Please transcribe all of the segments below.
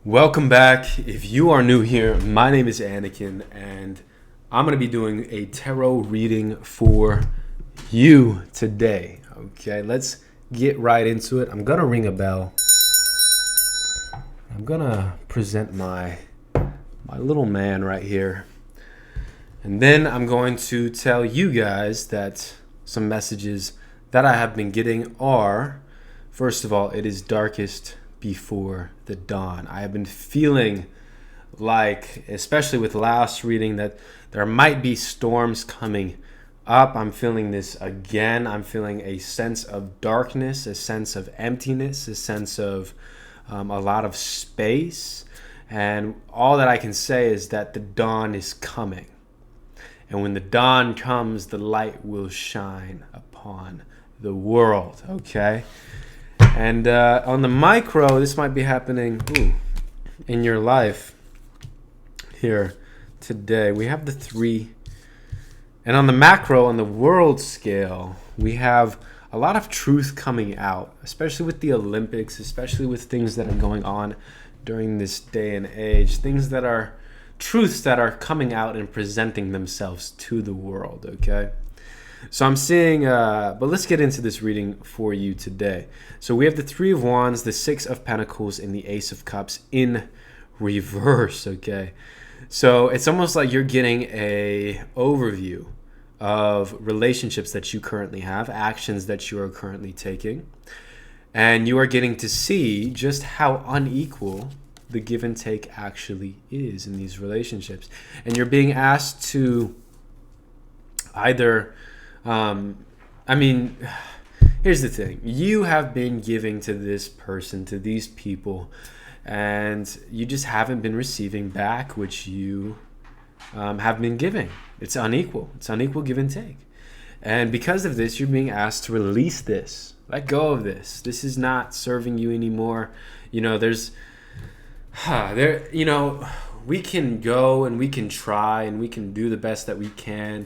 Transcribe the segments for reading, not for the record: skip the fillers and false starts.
Welcome back. If you are new here, my name is Anakin, and I'm going to be doing a tarot reading for you today. Okay, let's get right into it. I'm going to ring a bell. I'm going to present my little man right here. And then I'm going to tell you guys that some messages that I have been getting are, first of all, it is darkest before the dawn. I have been feeling like, especially with last reading, that there might be storms coming up. I'm feeling this again. I'm feeling a sense of darkness, a sense of emptiness, a sense of a lot of space. And all that I can say is that the dawn is coming. And when the dawn comes, the light will shine upon the world, okay? And on the micro, this might be happening in your life here today. We have the 3. And on the macro, on the world scale, we have a lot of truth coming out, especially with the Olympics, especially with things that are going on during this day and age, things that are truths that are coming out and presenting themselves to the world, okay? So I'm seeing, but let's get into this reading for you today. So we have the 3 of Wands, the 6 of Pentacles, and the Ace of Cups in reverse, okay? So it's almost like you're getting a overview of relationships that you currently have, actions that you are currently taking, and you are getting to see just how unequal the give and take actually is in these relationships. And you're being asked to either... here's the thing. You have been giving to this person, to these people, and you just haven't been receiving back which you have been giving. It's unequal. It's unequal give and take. And because of this, you're being asked to release this. Let go of this. This is not serving you anymore. We can go and we can try and we can do the best that we can.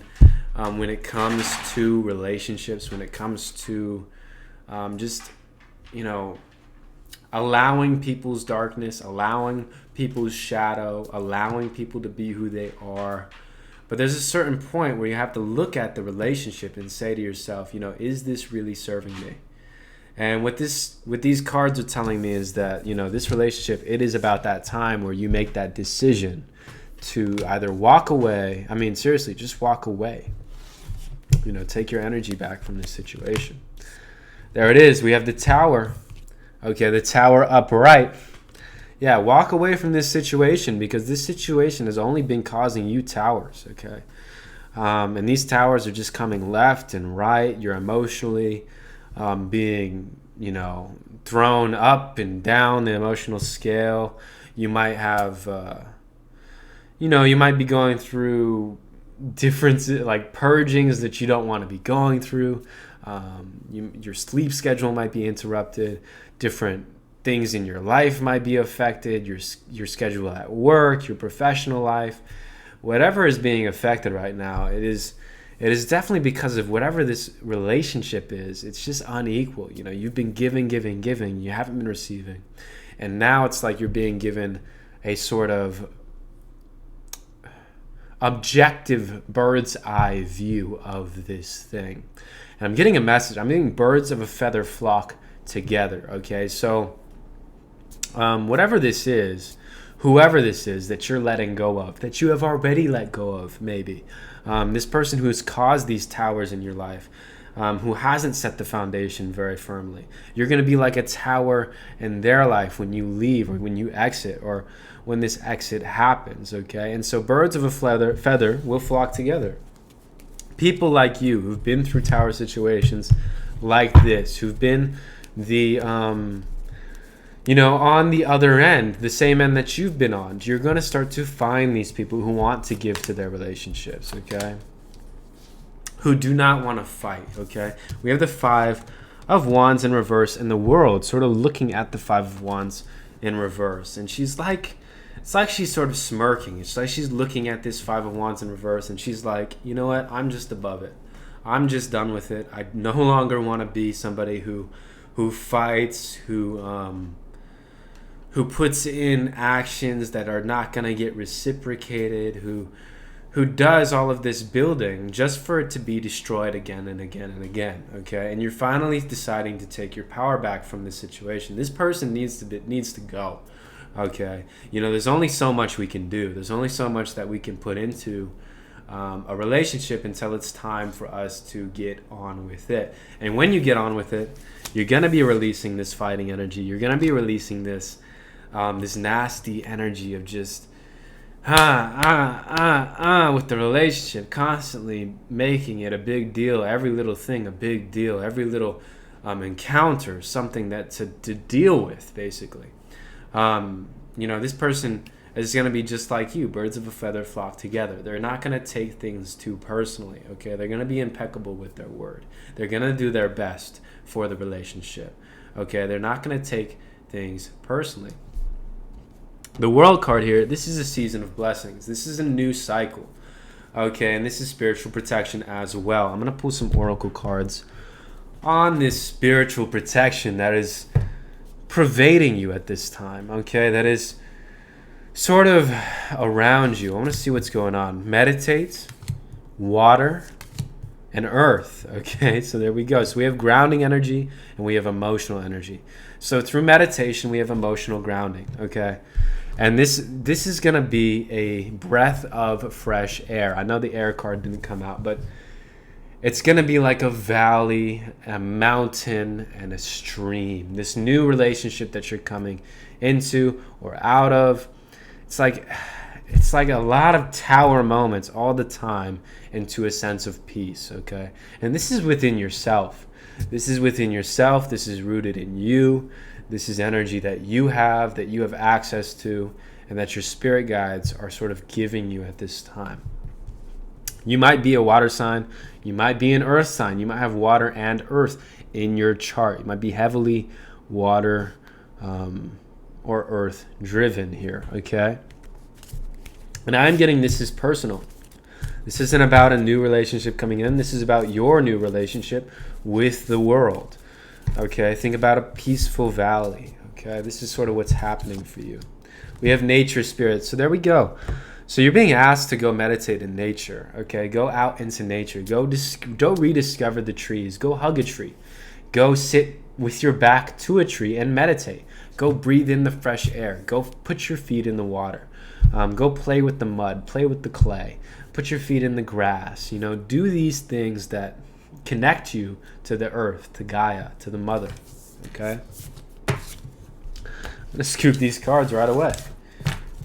When it comes to relationships, when it comes to allowing people's darkness, allowing people's shadow, allowing people to be who they are. But there's a certain point where you have to look at the relationship and say to yourself, is this really serving me? And what these cards are telling me is that, this relationship, it is about that time where you make that decision to either walk away. Seriously, just walk away. Take your energy back from this situation. There it is. We have the Tower. Okay, the Tower upright. Yeah, walk away from this situation because this situation has only been causing you towers, okay? And these towers are just coming left and right. You're emotionally being, thrown up and down the emotional scale. You might have, you might be going through different like purgings that you don't want to be going through. Your sleep schedule might be interrupted. Different things in your life might be affected. Your schedule at work, your professional life, whatever is being affected right now, it is definitely because of whatever this relationship is. It's just unequal. You've been giving. You haven't been receiving, and now it's like you're being given a sort of objective bird's eye view of this thing. And I'm getting a message. I'm getting birds of a feather flock together, okay? So whatever this is, whoever this is that you're letting go of, that you have already let go of maybe, this person who has caused these towers in your life, who hasn't set the foundation very firmly. You're going to be like a tower in their life when you leave or when you exit or when this exit happens, okay? And so birds of a feather will flock together. People like you who've been through tower situations like this, who've been the, on the other end, the same end that you've been on, you're going to start to find these people who want to give to their relationships, okay? Who do not want to fight, okay? We have the 5 of Wands in reverse and the world sort of looking at the 5 of Wands in reverse. And she's like, it's like she's sort of smirking. It's like she's looking at this 5 of Wands in reverse and she's like, you know what? I'm just above it. I'm just done with it. I no longer want to be somebody who fights, who who puts in actions that are not going to get reciprocated, who does all of this building just for it to be destroyed again and again and again, okay? And you're finally deciding to take your power back from this situation. This person needs to go, okay? You know, there's only so much we can do. There's only so much that we can put into a relationship until it's time for us to get on with it. And when you get on with it, you're going to be releasing this fighting energy. You're going to be releasing this nasty energy of just with the relationship, constantly making it a big deal, every little thing a big deal, every little encounter something that to deal with, basically. This person is going to be just like you. Birds of a feather flock together. They're not going to take things too personally, okay? They're going to be impeccable with their word. They're going to do their best for the relationship, okay? They're not going to take things personally. The World card here, this is a season of blessings. This is a new cycle, okay? And this is spiritual protection as well. I'm going to pull some Oracle cards on this spiritual protection that is pervading you at this time, okay? That is sort of around you. I want to see what's going on. Meditate, water, and earth, okay? So there we go. So we have grounding energy and we have emotional energy. So through meditation, we have emotional grounding, okay? And this is going to be a breath of fresh air. I know the air card didn't come out, but it's going to be like a valley, a mountain, and a stream. This new relationship that you're coming into or out of, it's like a lot of tower moments all the time into a sense of peace, okay? And this is within yourself. This is within yourself. This is rooted in you. This is energy that you have access to, and that your spirit guides are sort of giving you at this time. You might be a water sign. You might be an earth sign. You might have water and earth in your chart. You might be heavily water or earth driven here, okay? And I'm getting this is personal. This isn't about a new relationship coming in. This is about your new relationship with the world. Okay, think about a peaceful valley. Okay, this is sort of what's happening for you. We have nature spirits. So there we go. So you're being asked to go meditate in nature. Okay, go out into nature. Go rediscover the trees. Go hug a tree. Go sit with your back to a tree and meditate. Go breathe in the fresh air. Go put your feet in the water. Go play with the mud. Play with the clay. Put your feet in the grass. You know, do these things that connect you to the earth, to Gaia, to the mother. Okay? I'm going to scoop these cards right away.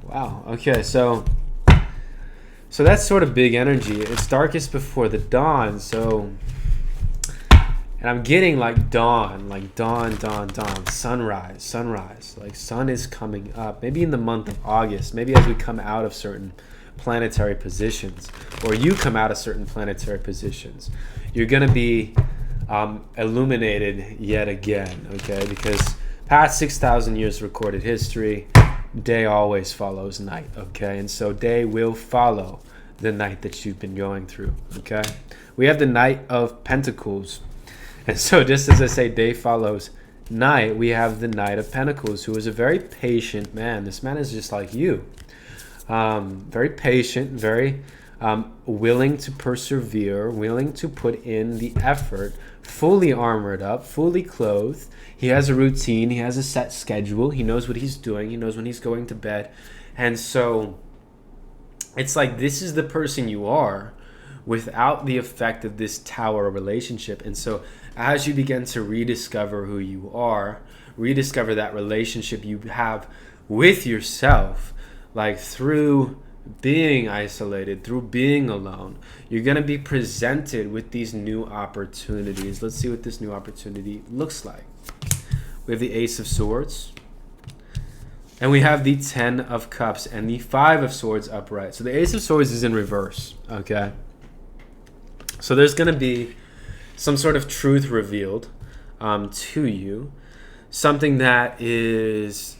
Wow. Okay, so that's sort of big energy. It's darkest before the dawn, so... And I'm getting like dawn, sunrise. Like sun is coming up. Maybe in the month of August. Maybe as we come out of certain planetary positions, or you come out of certain planetary positions, you're going to be illuminated yet again, okay? Because past 6,000 years recorded history, day always follows night, okay? And so day will follow the night that you've been going through, okay? We have the Knight of Pentacles. And so just as I say day follows night, we have the Knight of Pentacles, who is a very patient man. This man is just like you. Very patient, very willing to persevere, willing to put in the effort, fully armored up, fully clothed. He has a routine. He has a set schedule. He knows what he's doing. He knows when he's going to bed. And so it's like this is the person you are without the effect of this tower relationship. And so as you begin to rediscover who you are, rediscover that relationship you have with yourself, like through being isolated, through being alone, you're going to be presented with these new opportunities. Let's see what this new opportunity looks like. We have the Ace of Swords, and we have the Ten of Cups and the Five of Swords upright. So the Ace of Swords is in reverse, okay? So there's going to be some sort of truth revealed to you, something that is...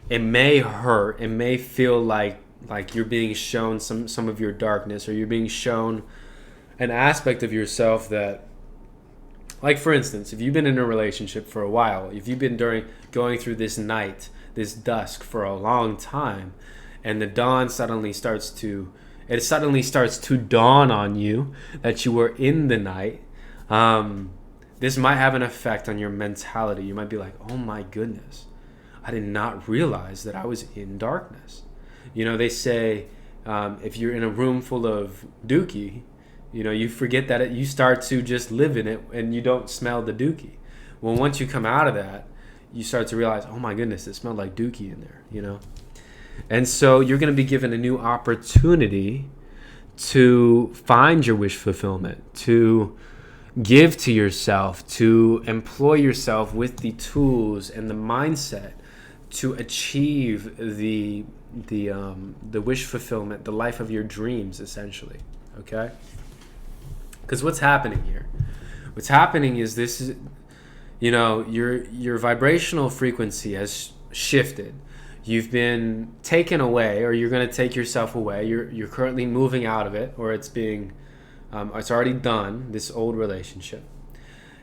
It may hurt. It may feel like you're being shown some of your darkness, or you're being shown an aspect of yourself that, like for instance, if you've been in a relationship for a while, if you've been going through this night this dusk for a long time, and the dawn suddenly starts to dawn on you that you were in the night. This might have an effect on your mentality. You might be like, oh my goodness, I did not realize that I was in darkness. They say, if you're in a room full of dookie, you forget that you start to just live in it and you don't smell the dookie. Well, once you come out of that, you start to realize, oh my goodness, it smelled like dookie in there, And so you're going to be given a new opportunity to find your wish fulfillment, to give to yourself, to employ yourself with the tools and the mindset to achieve the wish fulfillment, the life of your dreams, essentially. Okay? Because what's happening here? What's happening is this is, your vibrational frequency has shifted. You've been taken away, or you're going to take yourself away. You're currently moving out of it, or it's already done, this old relationship.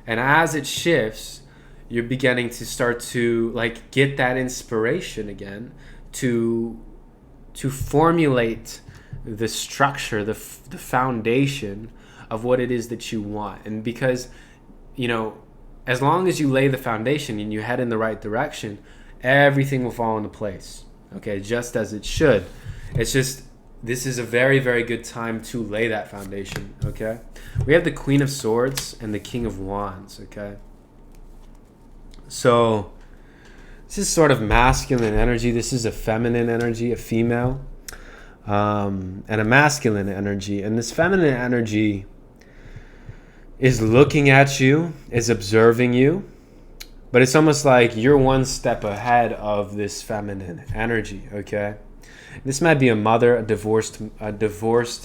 And as it shifts, you're beginning to start to get that inspiration again to formulate the structure, the foundation of what it is that you want. And because, as long as you lay the foundation and you head in the right direction, everything will fall into place, okay, just as it should. It's just, this is a very, very good time to lay that foundation, okay? We have the Queen of Swords and the King of Wands, okay? So this is sort of masculine energy. This is a feminine energy, a female, and a masculine energy. And this feminine energy is looking at you, is observing you, but it's almost like you're one step ahead of this feminine energy, okay? This might be a mother, a divorced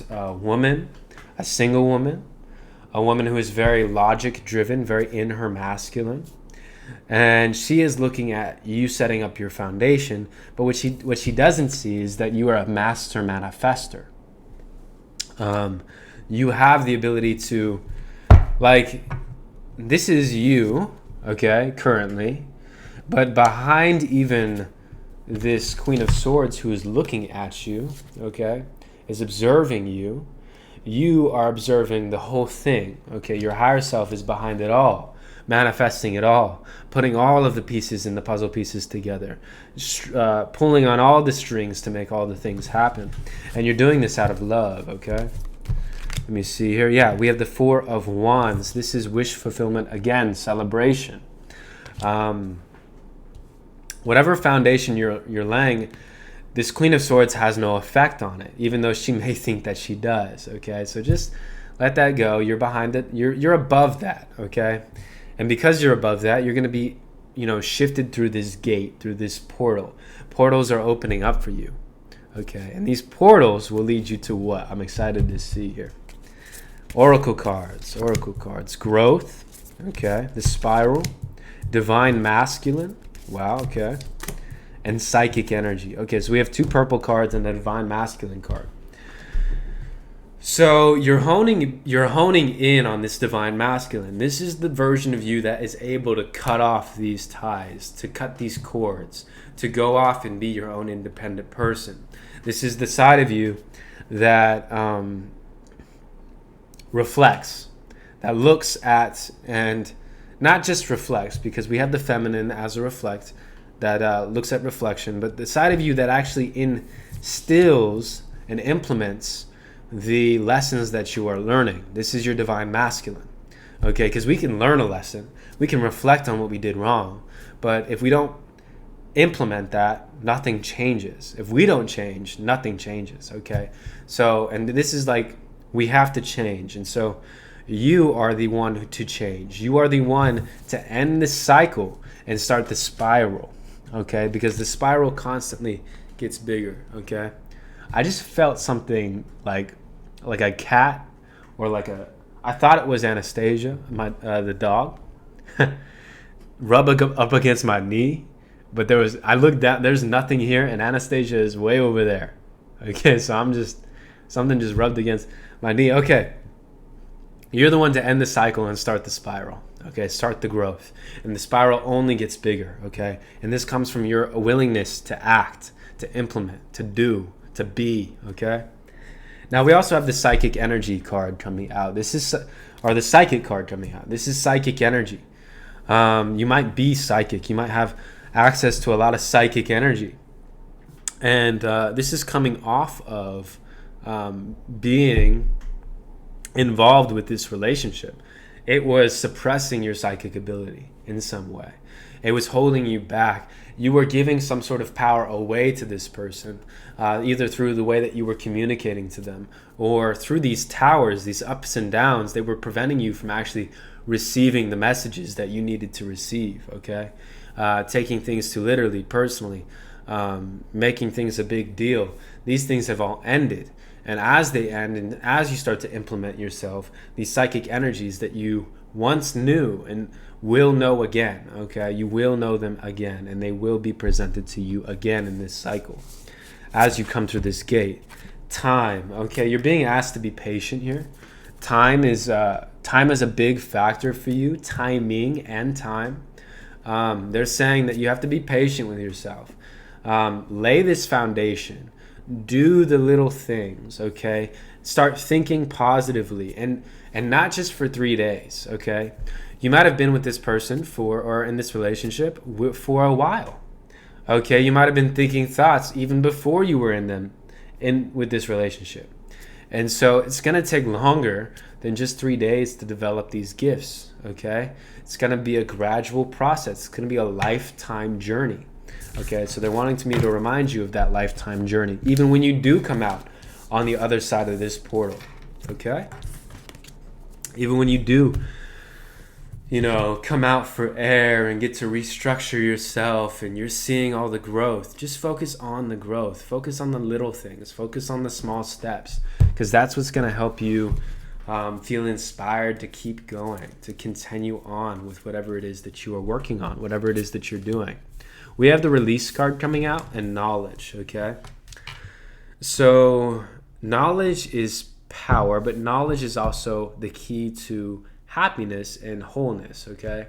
woman, a single woman, a woman who is very logic driven, very in her masculine. And she is looking at you setting up your foundation, but what she doesn't see is that you are a master manifester. You have the ability to, this is you, okay, currently, but behind even this Queen of Swords who is looking at you, okay, is observing you, you are observing the whole thing, okay? Your higher self is behind it all, manifesting it all, putting all of the pieces in the puzzle pieces together, pulling on all the strings to make all the things happen. And you're doing this out of love, okay? Let me see here. Yeah, we have the Four of Wands. This is wish fulfillment, again, celebration. Whatever foundation you're laying, this Queen of Swords has no effect on it, even though she may think that she does, okay? So just let that go. You're behind it. You're above that, okay? And because you're above that, you're going to be, shifted through this gate, through this portal. Portals are opening up for you, okay? And these portals will lead you to what? I'm excited to see here. Oracle cards, growth, okay? The spiral, divine masculine, wow, okay? And psychic energy. Okay, so we have two purple cards and a divine masculine card. So you're honing in on this divine masculine. This is the version of you that is able to cut off these ties, to cut these cords, to go off and be your own independent person. This is the side of you that reflects, that looks at, and not just reflects, because we have the feminine as a reflect, that looks at reflection, but the side of you that actually instills and implements the lessons that you are learning. This is your divine masculine, okay? Because we can learn a lesson, we can reflect on what we did wrong, but if we don't implement that, nothing changes. If we don't change, nothing changes, okay? So, and this is we have to change, and so you are the one to change. You are the one to end the cycle and start the spiral, okay? Because the spiral constantly gets bigger, okay? I just felt something like a cat, or I thought it was Anastasia, the dog, rub up against my knee, but I looked down, there's nothing here, and Anastasia is way over there, okay? So something just rubbed against my knee. Okay, you're the one to end the cycle and start the spiral, Okay, start the growth. And the spiral only gets bigger, okay? And this comes from your willingness to act, to implement, to do, to be, okay? Now we also have the psychic energy card coming out. Or the psychic card coming out. This is psychic energy. You might be psychic. You might have access to a lot of psychic energy. And this is coming off of being involved with this relationship. It was suppressing your psychic ability in some way. It was holding you back. You were giving some sort of power away to this person, either through the way that you were communicating to them or through these towers, these ups and downs. They were preventing you from actually receiving the messages that you needed to receive, okay? Taking things too literally, personally, making things a big deal. These things have all ended. And as they end, and as you start to implement yourself, these psychic energies that you once knew and will know again, okay? You will know them again, and they will be presented to you again in this cycle. As you come through this gate, time, okay? You're being asked to be patient here. Time is a big factor for you, timing and time. They're saying that you have to be patient with yourself. Lay this foundation. Do the little things, okay? Start thinking positively, and not just for 3 days, okay? You might have been with this person or in this relationship for a while, okay? You might have been thinking thoughts even before you were with this relationship. And so it's going to take longer than just 3 days to develop these gifts, okay? It's going to be a gradual process. It's going to be a lifetime journey. Okay, so they're wanting me to remind you of that lifetime journey, even when you do come out on the other side of this portal, okay? Even when you do, come out for air and get to restructure yourself and you're seeing all the growth, just focus on the growth. Focus on the little things. Focus on the small steps, because that's what's going to help you feel inspired to keep going, to continue on with whatever it is that you are working on, whatever it is that you're doing. We have the release card coming out and knowledge, okay? So knowledge is power, but knowledge is also the key to happiness and wholeness, okay?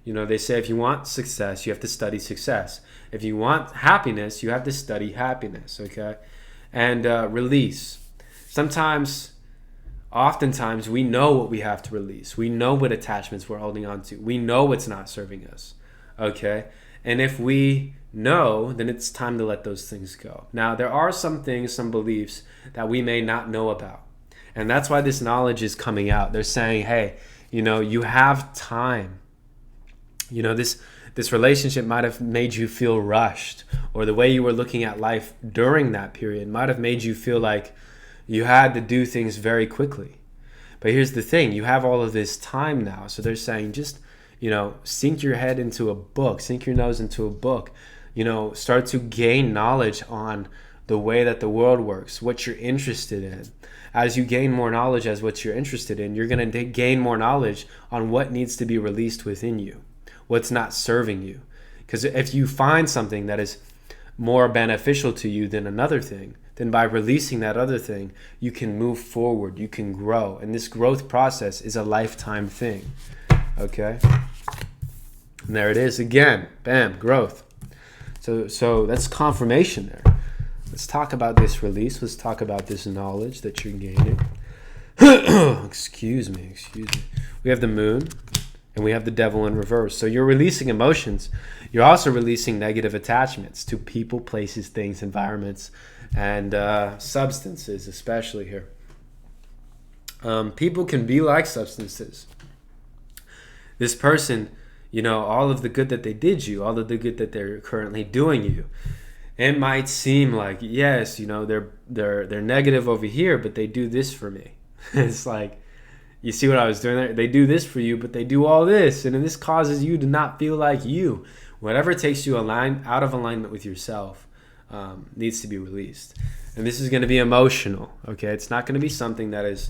They say if you want success, you have to study success. If you want happiness, you have to study happiness, okay? And release. Oftentimes, we know what we have to release. We know what attachments we're holding on to. We know what's not serving us, okay? And if we know, then it's time to let those things go. Now, there are some things, some beliefs that we may not know about. And that's why this knowledge is coming out. They're saying, hey, you have time. This relationship might have made you feel rushed, or the way you were looking at life during that period might have made you feel like you had to do things very quickly. But here's the thing, you have all of this time now. So they're saying just sink your head into a book, sink your nose into a book, start to gain knowledge on the way that the world works, what you're interested in. As you gain more knowledge as what you're interested in, you're going to gain more knowledge on what needs to be released within you, what's not serving you. Because if you find something that is more beneficial to you than another thing, then by releasing that other thing, you can move forward, you can grow. And this growth process is a lifetime thing. Okay, and there it is again. Bam, growth. So that's confirmation there. Let's talk about this release. Let's talk about this knowledge that you're gaining. Excuse me. We have the moon and we have the devil in reverse. So you're releasing emotions. You're also releasing negative attachments to people, places, things, environments, and substances, especially here. People can be like substances. This person, all of the good that they did you, all of the good that they're currently doing you, it might seem like, yes, they're negative over here, but they do this for me. It's like, you see what I was doing there? They do this for you, but they do all this, and this causes you to not feel like you. Whatever takes you out of alignment with yourself needs to be released. And this is going to be emotional, okay? It's not going to be something that is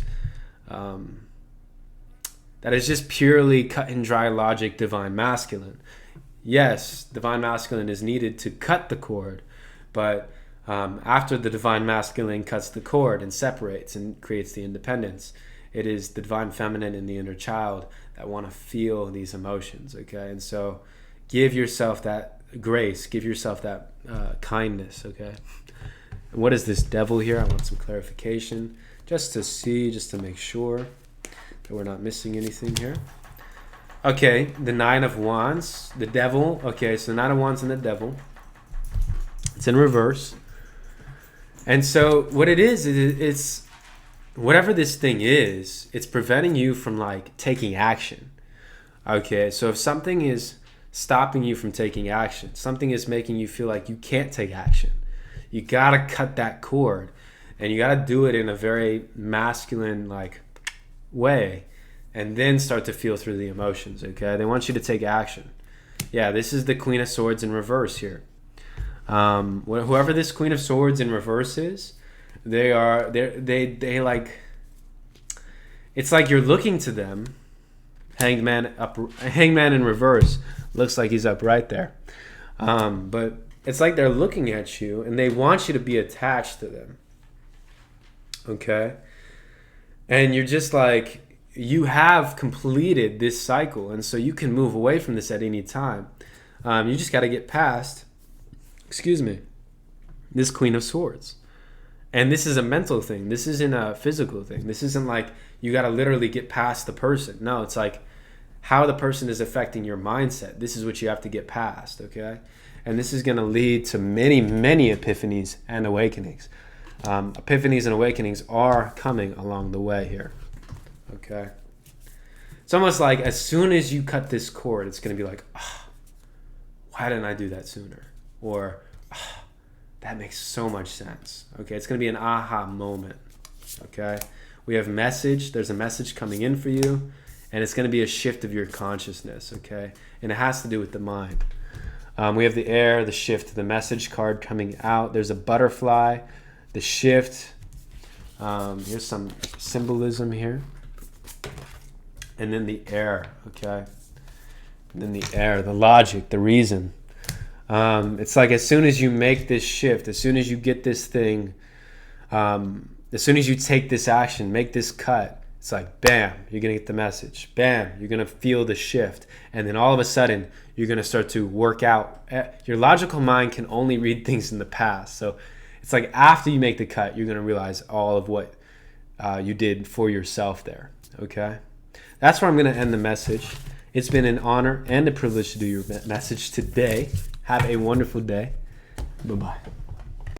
just purely cut and dry logic, divine masculine. Yes, divine masculine is needed to cut the cord, but after the divine masculine cuts the cord and separates and creates the independence, It is the divine feminine and the inner child that want to feel these emotions, okay? And so give yourself that grace, give yourself that kindness, okay? And what is this devil here? I want some clarification just to see, just to make sure that we're not missing anything here. Okay, the Nine of Wands, the devil. Okay, so the Nine of Wands and the devil. It's in reverse. And so what it is, it's whatever this thing is, it's preventing you from like taking action. Okay, so if something is stopping you from taking action, something is making you feel like you can't take action, you gotta cut that cord, and you gotta do it in a very masculine like way, and then start to feel through the emotions. Okay, they want you to take action. Yeah, this is the Queen of Swords in reverse here. Whoever this Queen of Swords in reverse is, they like, it's like you're looking to them. Hangman in reverse looks like he's up right there, but it's like they're looking at you and they want you to be attached to them. Okay, and you're just like, you have completed this cycle, and so you can move away from this at any time. You just got to get past, this Queen of Swords. And this is a mental thing. This isn't a physical thing. This isn't like you got to literally get past the person. No, it's like how the person is affecting your mindset. This is what you have to get past, okay? And this is going to lead to many, many epiphanies and awakenings. Epiphanies and awakenings are coming along the way here, okay? It's almost like as soon as you cut this cord, it's going to be like, why didn't I do that sooner? Or, that makes so much sense. Okay, it's going to be an aha moment. Okay, we have message. There's a message coming in for you, and it's going to be a shift of your consciousness. Okay, and it has to do with the mind. We have the air, the shift, the message card coming out. There's a butterfly, the shift. Here's some symbolism here, and then the air. Okay, and then the air, the logic, the reason. It's like as soon as you make this shift, as soon as you get this thing, as soon as you take this action, make this cut, it's like, bam, you're going to get the message. Bam, you're going to feel the shift. And then all of a sudden, you're going to start to work out. Your logical mind can only read things in the past. So it's like after you make the cut, you're going to realize all of what you did for yourself there. Okay? That's where I'm going to end the message. It's been an honor and a privilege to do your message today. Have a wonderful day. Bye-bye.